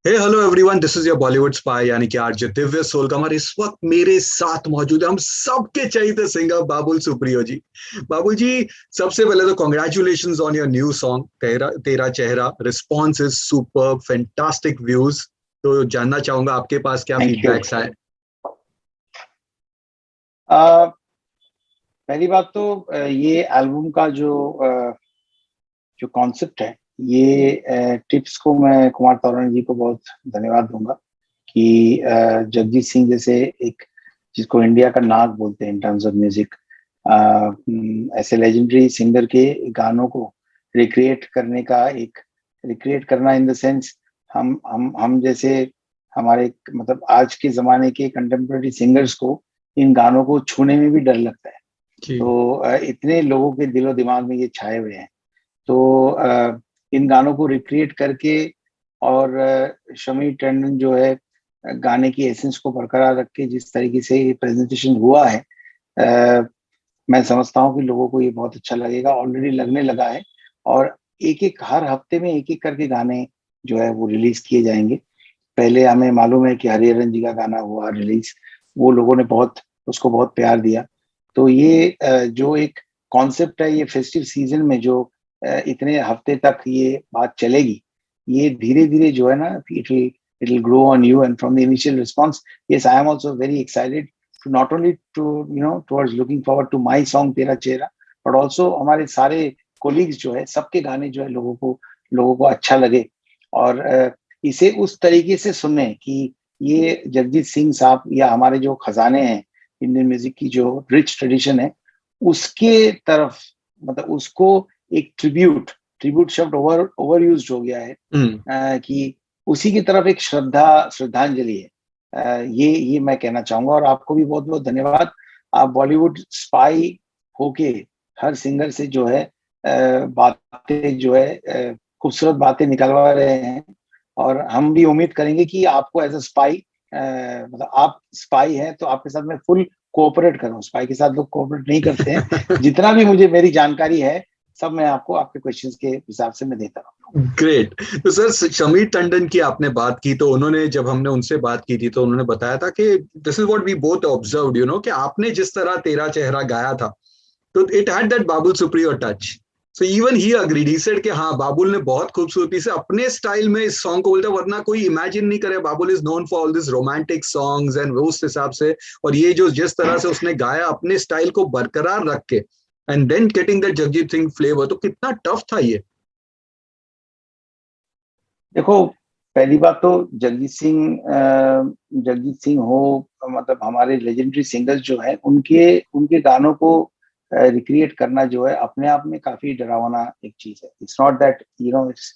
Hey hello everyone, this is your Bollywood spy यानी कि RJ Divya सोलकमर इस वक्त मेरे साथ मौजूद है हम सबके चहेते सिंगर बाबुल सुप्रियो जी। बाबुल जी, सबसे पहले तो congratulations on your new song तेरा तेरा चेहरा। Response is super fantastic views. तो जानना चाहूंगा आपके पास क्या थैंक यू। फीडबैक्स आए। पहली बात तो ये एल्बम का जो कॉन्सेप्ट है, ये टिप्स को मैं कुमार तौरण जी को बहुत धन्यवाद दूंगा कि जगजीत सिंह जैसे एक, जिसको इंडिया का नाग बोलते हैं इन टर्म्स ऑफ म्यूजिक, ऐसे लेजेंडरी सिंगर के गानों को रिक्रिएट करने का एक, रिक्रिएट करना इन द सेंस, हम जैसे हमारे मतलब आज के जमाने के कंटेम्प्रेरी सिंगर्स को इन गानों को छूने में भी डर लगता है। जी। तो इतने लोगों के दिलो दिमाग में ये छाए हुए हैं। तो इन गानों को रिक्रिएट करके और शमी टंडन जो है गाने की एसेंस को बरकरार रख के जिस तरीके से ये प्रेजेंटेशन हुआ है, मैं समझता हूँ कि लोगों को ये बहुत अच्छा लगेगा, ऑलरेडी लगने लगा है। और एक एक हर हफ्ते में एक एक करके गाने जो है वो रिलीज किए जाएंगे। पहले हमें मालूम है कि हरिहरन जी का गाना हुआ रिलीज, वो लोगों ने बहुत उसको बहुत प्यार दिया। तो ये जो एक कॉन्सेप्ट है, ये फेस्टिव सीजन में जो इतने हफ्ते तक ये बात चलेगी, ये धीरे धीरे जो है ना, it will grow on you and from the initial response, yes I am also very excited to not only to towards looking forward to my song Tera Chehra, but also हमारे सारे कोलीग्स जो है, सबके गाने जो है लोगों को अच्छा लगे। और इसे उस तरीके से सुने कि ये जगजीत सिंह साहब या हमारे जो खजाने हैं इंडियन म्यूजिक की, जो रिच ट्रेडिशन है, उसके तरफ, मतलब उसको एक ट्रिब्यूट शब्द ओवर यूज हो गया है, कि उसी की तरफ एक श्रद्धांजलि है। ये मैं कहना चाहूंगा। और आपको भी बहुत बहुत धन्यवाद। आप बॉलीवुड स्पाई होके हर सिंगर से जो है बातें जो है खूबसूरत बातें निकलवा रहे हैं। और हम भी उम्मीद करेंगे कि आपको एज अ स्पाई, मतलब आप स्पाई हैं तो आपके साथ मैं फुल कोऑपरेट करूं। स्पाई के साथ लोग कोऑपरेट नहीं करते हैं। जितना भी मुझे मेरी जानकारी है, सब मैं आपको आपके क्वेश्चंस के हिसाब से मैं देता हूँ। ग्रेट। तो सर, शमी टंडन की आपने बात की तो उन्होंने, जब हमने उनसे बात की थी तो उन्होंने बताया था कि this is what we both observed, कि आपने जिस तरह तेरा चेहरा गाया था तो it had that Babul Supriyo touch. So even he agreed, he said कि हाँ, बाबुल ने बहुत खूबसूरती से अपने स्टाइल में इस सॉन्ग को बोलता, वरना कोई इमेजिन नहीं करे Babul is known for all this romantic songs and उस हिसाब से। और ये जो जिस तरह से उसने गाया अपने स्टाइल को बरकरार रख के and then getting that Jagjit Singh flavour, तो कितना टफ था ये। देखो, पहली बात तो जगजीत सिंह हो, मतलब हमारे लेजेंडरी सिंगर्स जो है, उनके उनके गानों को रिक्रिएट करना जो है अपने आप में काफी डरावना एक चीज है। इट्स नॉट दैट इट्स,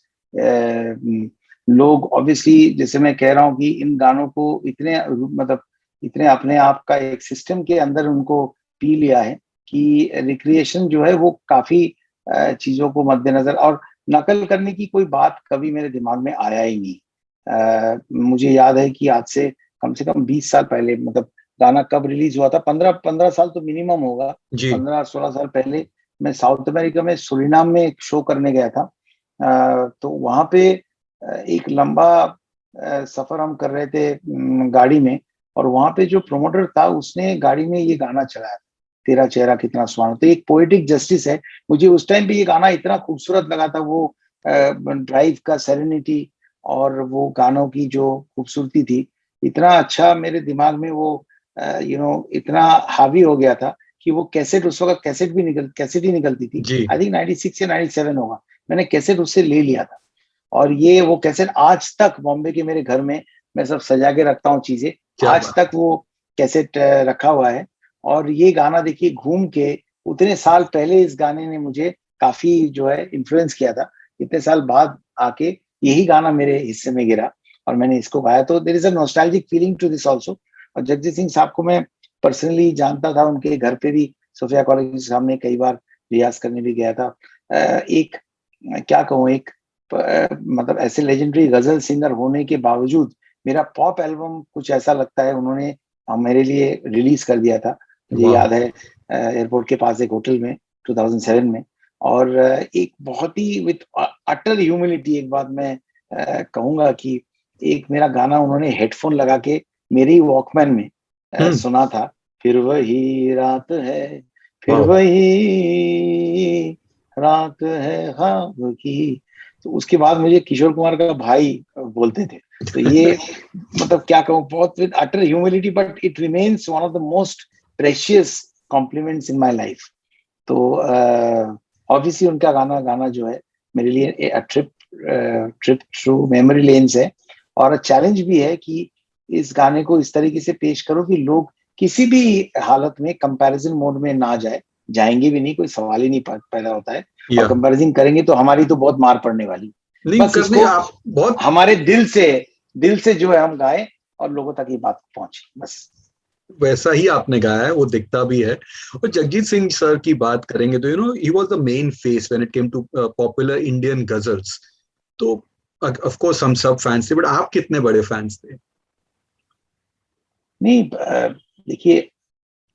लोग ऑब्वियसली, जैसे मैं कह रहा हूँ कि इन गानों को इतने, मतलब इतने अपने आप का एक सिस्टम के अंदर उनको पी लिया है कि रिक्रिएशन जो है वो काफी चीजों को मद्देनजर, और नकल करने की कोई बात कभी मेरे दिमाग में आया ही नहीं। मुझे याद है कि आज से कम 20 साल पहले, मतलब गाना कब रिलीज हुआ था, 15 साल तो मिनिमम होगा, जी। 15-16 साल पहले मैं साउथ अमेरिका में सुरिनाम में एक शो करने गया था। तो वहां पे एक लंबा सफर हम कर रहे थे गाड़ी में, और वहां पे जो प्रोमोटर था उसने गाड़ी में ये गाना चलाया, तेरा चेहरा कितना सुहाना। तो एक पोएटिक जस्टिस है। मुझे उस टाइम पे ये गाना इतना खूबसूरत लगा था, वो ड्राइव का सेरेनिटी और वो गानों की जो खूबसूरती थी, इतना अच्छा मेरे दिमाग में वो इतना हावी हो गया था कि वो कैसेट, उस वक्त कैसेट ही निकलती थी। जी। आई थिंक 96 या 97 होगा। मैंने कैसेट उससे ले लिया था, और ये वो कैसेट आज तक बॉम्बे के मेरे घर में मैं सब सजा के रखता हूँ चीजें। क्या आज बात। तक वो कैसेट रखा हुआ है। और ये गाना देखिए, घूम के उतने साल पहले इस गाने ने मुझे काफी जो है इन्फ्लुएंस किया था। इतने साल बाद आके यही गाना मेरे हिस्से में गिरा और मैंने इसको गाया। तो there is a nostalgic feeling to this also. और जगजीत सिंह साहब को मैं पर्सनली जानता था, उनके घर पे भी सोफिया कॉलेज के सामने कई बार रियाज करने भी गया था। एक क्या कहूँ, एक मतलब ऐसे लेजेंडरी गजल सिंगर होने के बावजूद मेरा पॉप एल्बम कुछ ऐसा लगता है उन्होंने मेरे लिए रिलीज कर दिया था। मुझे वाह। याद है एयरपोर्ट के पास एक होटल में 2007 में। और एक बहुत ही विथ अटर ह्यूमिलिटी एक बात मैं कहूंगा कि एक मेरा गाना उन्होंने हेडफोन लगा के मेरे ही वॉकमैन में हम्म। सुना था, फिर वही रात है, फिर वाह। वही रात है ख्वाब की। तो उसके बाद मुझे किशोर कुमार का भाई बोलते थे। तो ये मतलब क्या कहूँ, बहुत with utter humility, but it remains one of the most precious compliments in my life. तो ऑब्वियसली उनका गाना गाना जो है मेरे लिए trip trip through memory lanes है। और चैलेंज भी है कि इस गाने को इस तरीके से पेश करो कि लोग किसी भी हालत में कंपैरिजन मोड में ना जाए, जाएंगे भी नहीं, कोई सवाल ही नहीं पैदा होता है। और या कंपैरिजन करेंगे तो हमारी तो बहुत मार पड़ने वाली। नहीं बस करने इसको आप बहुत हमारे दिल से जो है हम गाएं और लोगों तक ये बात पहुंचे, बस। वैसा ही आपने गाया है, वो दिखता भी है। और जगजीत सिंह सर की बात करेंगे तो he was the main face when it came to popular Indian ghazals. तो ऑफ कोर्स हम सब फैंस थे, बट आप कितने बड़े फैंस थे? नहीं, देखिए,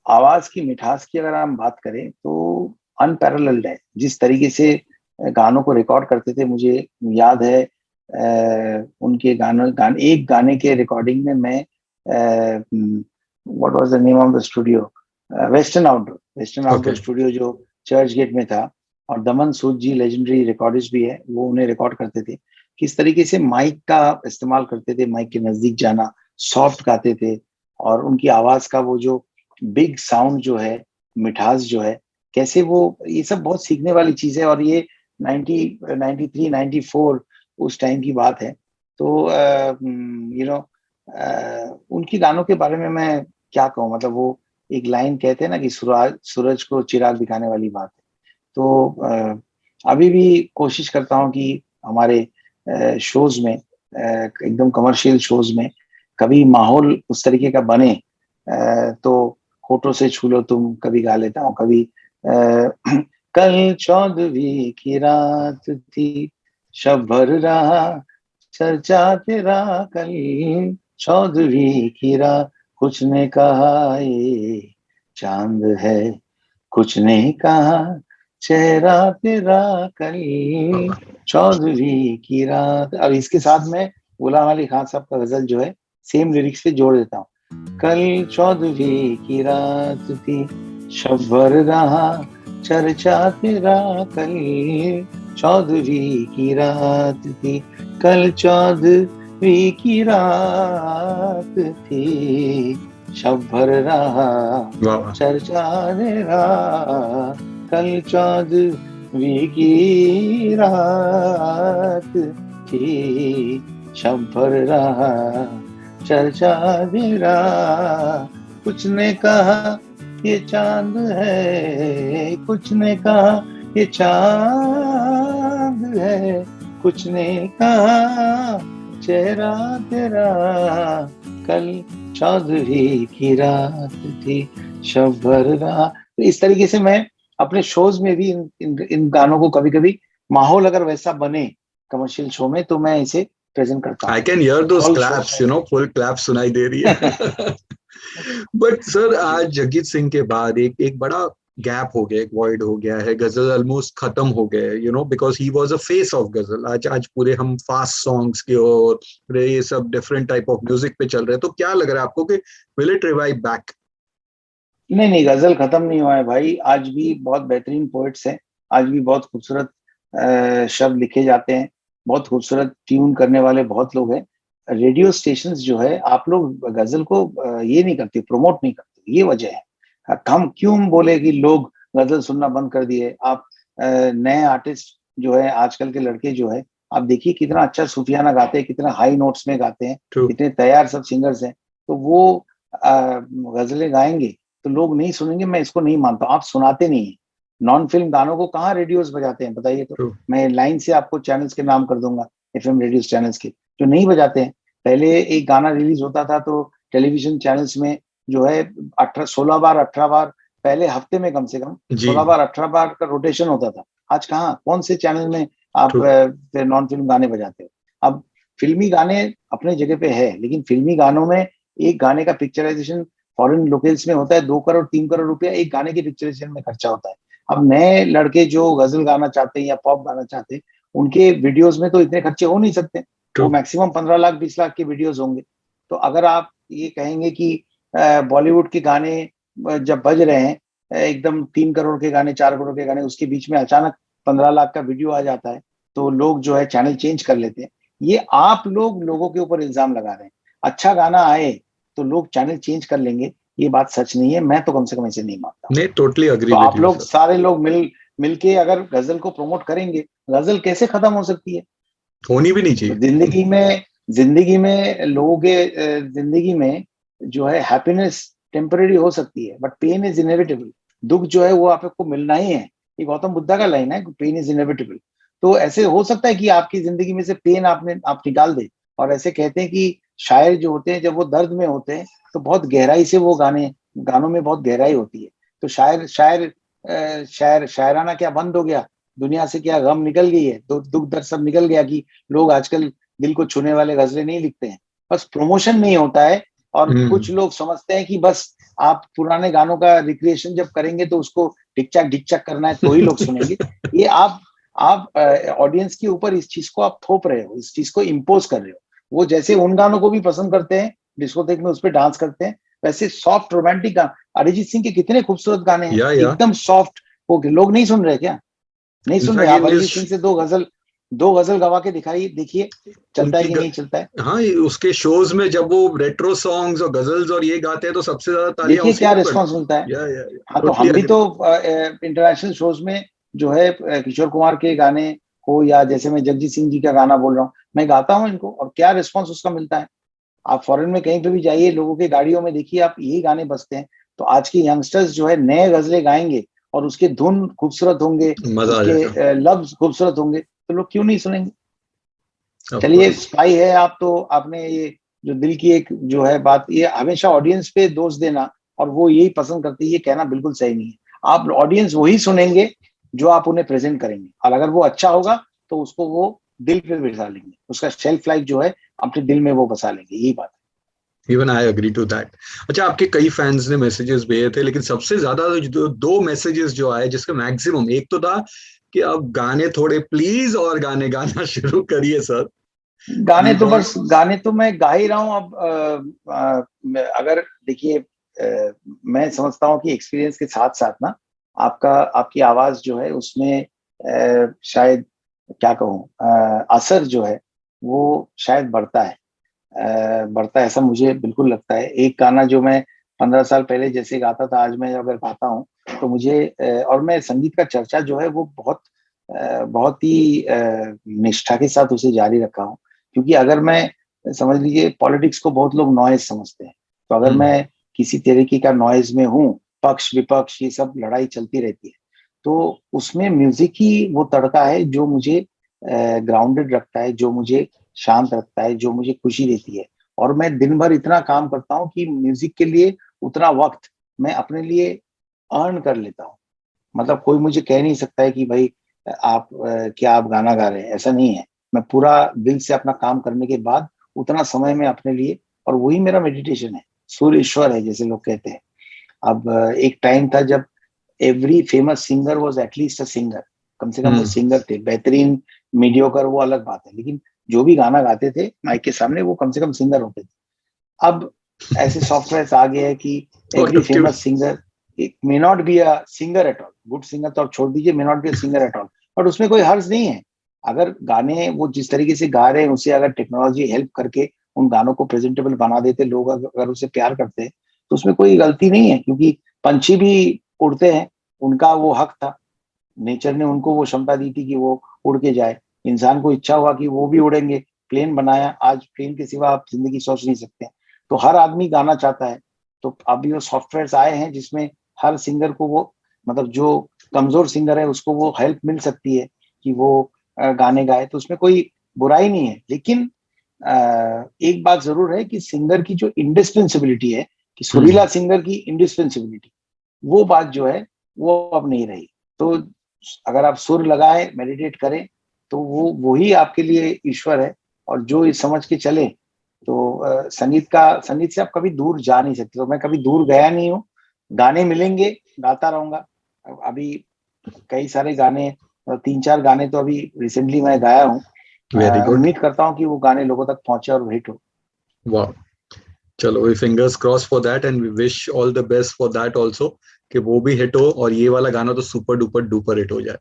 आवाज की मिठास की अगर हम बात करें तो अनपैरेलल्ड है। जिस तरीके से गानों को रिकॉर्ड करते थे, मुझे याद है उनके एक गाने के रिकॉर्डिंग में मैं, what was the name of the studio, western outdoor okay. Studio जो चर्च गेट में था। और दमन सूद जी लेजेंडरी रिकॉर्डिस्ट भी है, वो उन्हें रिकॉर्ड करते थे। किस तरीके से माइक का इस्तेमाल करते थे, माइक के नजदीक जाना, सॉफ्ट गाते थे। और उनकी आवाज का वो जो बिग साउंड जो है, मिठास जो है, कैसे वो, ये सब बहुत सीखने वाली चीज है। और ये 93 94 उस टाइम की बात है। तो उनकी गानों के बारे में मैं क्या कहूँ, मतलब वो एक लाइन कहते हैं ना कि सूरज को चिराग दिखाने वाली बात है। तो अभी भी कोशिश करता हूँ कि हमारे शोज में, एकदम कमर्शियल शोज में, कभी माहौल उस तरीके का बने, तो होठों से छू लो तुम कभी गा लेता हूँ, कभी कल 14वीं की रात थी, शब भर रहा चर्चा तेरा, कल 14वीं की रात, कुछ ने कहा ये चांद है, कुछ ने कहा चेहरा तेरा, कल 14वीं की रात। अब इसके साथ में गुलाम अली खान साहब का गजल जो है सेम लिरिक्स पे जोड़ देता हूँ। कल 14वीं की रात थी, शब भर रहा चर्चा तेरा, कल 14वीं की रात थी, कल 14वीं की रात थी, शब भर रहा वाह। चर्चा तेरा, कल 14वीं की रात थी, शब भर रहा चर्चा तेरा, कुछ ने कहा ये चांद है, कुछ ने कहा ये चांद है, कुछ ने कहा चेहरा तेरा, कल 14वीं की रात थी, शब भर रहा। तो इस तरीके से मैं अपने शोज में भी इन गानों को, कभी कभी माहौल अगर वैसा बने कमर्शियल शो में, तो मैं इसे प्रेजेंट करता आई हूँ can hear those all claps, full clap सुनाई दे रही है। बट सर, आज जगजीत सिंह के बाद एक एक बड़ा गैप हो गया, एक वॉइड हो गया है, गजल ऑलमोस्ट खत्म हो गए, because he was a face of गजल। आज आज पूरे हम फास्ट सॉन्ग्स की और ये सब डिफरेंट टाइप ऑफ म्यूजिक पे चल रहे हैं। तो क्या लग रहा है आपको कि विल इट रिवाइव बैक? नहीं नहीं, गजल खत्म नहीं हुआ है भाई। आज भी बहुत बेहतरीन पोइट्स हैं, आज भी बहुत खूबसूरत शब्द लिखे जाते हैं, बहुत खूबसूरत ट्यून करने वाले बहुत लोग हैं। रेडियो स्टेशंस जो है, आप लोग गजल को ये नहीं करते, प्रमोट नहीं करते, ये वजह है। हम क्यों बोले कि लोग गजल सुनना बंद कर दिए। आप नए आर्टिस्ट जो है, आजकल के लड़के जो है, आप देखिए कितना अच्छा सूफियाना गाते हैं, कितना हाई नोट्स में गाते हैं, ट्रू। कितने तैयार सब सिंगर्स हैं। तो वो गजलें गाएंगे तो लोग नहीं सुनेंगे, मैं इसको नहीं मानता। आप सुनाते नहीं है। नॉन फिल्म गानों को कहाँ रेडियोस बजाते हैं, बताइए तो। ट्रू। मैं लाइन से आपको चैनल्स के नाम कर दूंगा, एफएम रेडियो चैनल्स के, जो नहीं बजाते हैं। पहले एक गाना रिलीज होता था तो टेलीविजन चैनल्स में जो है 16 बार 18 बार, पहले हफ्ते में कम से कम जी। 16 बार 18 बार का रोटेशन होता था। आज कहाँ, कौन से चैनल में आप ट्रू। नॉन फिल्म गाने बजाते हो। अब फिल्मी गाने अपने जगह पे है, लेकिन फिल्मी गानों में एक गाने का पिक्चराइजेशन फॉरेन लोकेल्स में होता है, 2 करोड़ 3 करोड़ रुपया एक गाने की पिक्चराइजेशन में खर्चा होता है। अब नए लड़के जो गजल गाना चाहते हैं या पॉप गाना चाहते हैं, उनके वीडियोस में तो इतने खर्चे हो नहीं सकते। वो मैक्सिमम 15 लाख 20 लाख के वीडियोस होंगे। तो अगर आप ये कहेंगे कि बॉलीवुड के गाने जब बज रहे हैं, एकदम 3 करोड़ के गाने, 4 करोड़ के गाने, उसके बीच में अचानक 15 लाख का वीडियो आ जाता है, तो लोग जो है चैनल चेंज कर लेते हैं। ये आप लोग लोगों के ऊपर इल्जाम लगा रहे हैं। अच्छा गाना आए तो लोग चैनल चेंज कर लेंगे, ये बात सच नहीं है। मैं तो कम से कम ऐसे नहीं मानता। नहीं, टोटली अग्री तो विद आप यू लोग सर। सारे लोग मिलके अगर गजल को प्रमोट करेंगे, गजल कैसे खत्म हो सकती है? होनी भी नहीं तो चाहिए। जिंदगी में लोगों के जिंदगी में जो है हैप्पीनेस टेम्पररी हो सकती है, बट पेन इज इनएविटेबल। दुख जो है वो आपको मिलना ही है। ये गौतम बुद्धा का लाइन है, पेन इज इनएविटेबल। तो ऐसे हो सकता है कि आपकी जिंदगी में से पेन आप निकाल दे। और ऐसे कहते हैं कि शायर जो होते हैं जब वो दर्द में होते हैं तो बहुत गहराई से वो गानों में बहुत गहराई होती है। तो शायराना क्या बंद हो गया? दुनिया से क्या गम निकल गई है? दुख दर्द सब निकल गया कि लोग आजकल दिल को छूने वाले गजलें नहीं लिखते हैं? बस प्रमोशन नहीं होता है। और कुछ लोग समझते हैं कि बस आप पुराने गानों का रिक्रिएशन जब करेंगे तो उसको ढिकचक ढिकचक करना है तो ही लोग सुनेंगे। ये आप ऑडियंस के ऊपर इस चीज को आप थोप रहे हो, इस चीज को इम्पोज कर रहे हो। वो जैसे उन गानों को भी पसंद करते हैं, डिस्कोथेक में उस पर डांस करते हैं, वैसे सॉफ्ट रोमांटिक गाना, अरिजीत सिंह के कितने खूबसूरत गाने हैं, या एकदम सॉफ्ट। हो के लोग नहीं सुन रहे क्या? नहीं सुन रहे? इनफैक्ट आप इन अरिजीत सिंह से दो गजल गवा के दिखाइए, देखिए चलता है उनकी कि नहीं चलता है। हाँ, उसके शोज में जब वो रेट्रो सॉन्ग्स और गजल्स और ये गाते हैं तो सबसे ज्यादा तालियां देखिए उसी क्या को रिस्पॉन्स पड़ती मिलता है। है। या हाँ, तो टोटली हम भी अग्री। तो इंटरनेशनल शोज में जो है किशोर कुमार के गाने हो, या जैसे मैं जगजीत सिंह जी का गाना बोल रहा हूँ, मैं गाता हूँ इनको, और क्या रिस्पॉन्स उसका मिलता है। आप फॉरेन में कहीं पे भी जाइए, लोगों के गाड़ियों में देखिए, आप यही गाने बजते हैं। तो आज के यंगस्टर्स जो है नए गजलें गाएंगे और उसके धुन खूबसूरत होंगे, मजा आ उसके जाएगा। लफ्ज खूबसूरत होंगे, तो लोग क्यों नहीं सुनेंगे? ऑफ चलिए, कोर्स। स्पाई है आप, तो आपने ये जो दिल की एक जो है बात, ये हमेशा ऑडियंस पे दोष देना और वो यही पसंद करती है, ये कहना बिल्कुल सही नहीं है। आप ऑडियंस वही सुनेंगे जो आप उन्हें प्रेजेंट करेंगे, और अगर वो अच्छा होगा तो उसको वो दिल पे बिठा लेंगे, उसका शेल्फ लाइफ जो है अपने दिल में वो बसा लेंगे, यही बात even I agree to that. अच्छा, आपके कई फैंस ने मैसेजेस भेजे थे, लेकिन सबसे ज्यादा दो मैसेजेस जो आए, जिसका मैक्सिमम एक तो था कि अब गाने थोड़े प्लीज और गाने गाना शुरू करिए सर। है। गाने वी तो वांट। बस गाने तो मैं गा ही रहा हूँ अब। अगर देखिए, मैं समझता हूँ कि एक्सपीरियंस के साथ साथ ना, आपकी आवाज जो है उसमें शायद क्या कहूँ, असर जो है वो शायद बढ़ता है। बढ़ता है, ऐसा मुझे बिल्कुल लगता है। एक गाना जो मैं 15 साल पहले जैसे गाता था, आज मैं अगर गाता हूँ तो मुझे और मैं संगीत का चर्चा जो है वो बहुत ही निष्ठा के साथ उसे जारी रखा हूँ। क्योंकि अगर मैं, समझ लीजिए, पॉलिटिक्स को बहुत लोग नॉइज समझते हैं, तो अगर मैं किसी तरीके का नॉइज में हूँ, पक्ष विपक्ष ये सब लड़ाई चलती रहती है, तो उसमें म्यूजिक ही वो तड़का है जो मुझे ग्राउंडेड रखता है, जो मुझे शांत रखता है, जो मुझे खुशी देती है। और मैं दिन भर इतना काम करता हूँ कि म्यूजिक के लिए उतना वक्त मैं अपने लिए अर्न कर लेता हूँ। मतलब कोई मुझे कह नहीं सकता है कि भाई क्या आप गाना गा रहे हैं, ऐसा नहीं है। मैं पूरा दिल से अपना काम करने के बाद उतना समय में अपने लिए, और वही मेरा मेडिटेशन है, सूर्य ईश्वर है जैसे लोग कहते हैं। अब एक टाइम था जब every famous singer was at least a singer. कम से कम वो सिंगर थे, बेहतरीन मीडियोकर वो अलग बात है, लेकिन जो भी गाना गाते थे माइक के सामने वो कम से कम सिंगर होते थे। अब ऐसे सॉफ्टवेयर आ गए हैं कि every autotune. Famous singer may not be a singer at all, good singer तो आप छोड़ दीजिए, may not be a singer at all. But उसमें कोई हर्ज नहीं है। अगर गाने वो जिस तरीके से गा रहे हैं, उसे अगर टेक्नोलॉजी हेल्प करके उन गानों को प्रेजेंटेबल बना देते, लोग अगर उसे प्यार करते हैं, तो उसमें कोई गलती नहीं है। क्योंकि पंछी भी उड़ते हैं, उनका वो हक था, नेचर ने उनको वो क्षमता दी थी कि वो उड़ के जाए। इंसान को इच्छा हुआ कि वो भी उड़ेंगे, प्लेन बनाया। आज प्लेन के सिवा आप जिंदगी सोच नहीं सकते। तो हर आदमी गाना चाहता है। तो अभी वो सॉफ्टवेयर आए हैं जिसमें हर सिंगर को वो, मतलब जो कमजोर सिंगर है उसको वो हेल्प मिल सकती है कि वो गाने गाए। तो उसमें कोई बुराई नहीं है। लेकिन एक बात जरूर है कि सिंगर की जो इंडिस्पेंसिबिलिटी है, कि सुरीला सिंगर की इंडिस्पेंसिबिलिटी, वो बात जो है वो अब नहीं रही। तो अगर आप सुर लगाए, मेडिटेट करें, तो वो वही आपके लिए ईश्वर है। और जो इस समझ के चले, तो संगीत से आप कभी दूर जा नहीं सकते। तो मैं कभी दूर गया नहीं हूँ। गाने मिलेंगे, गाता रहूंगा। अभी कई सारे गाने, 3-4 गाने तो अभी रिसेंटली मैं गाया हूँ। Very good. उम्मीद करता हूँ कि वो गाने लोगों तक पहुंचे और हिट हो। वाह, चलो we fingers cross for that and we wish all the best for that also, कि वो भी हिट हो और ये वाला गाना तो सुपर डुपर डुपर हिट हो जाए।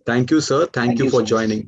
Thank you sir, thank thank you you for so much. Joining.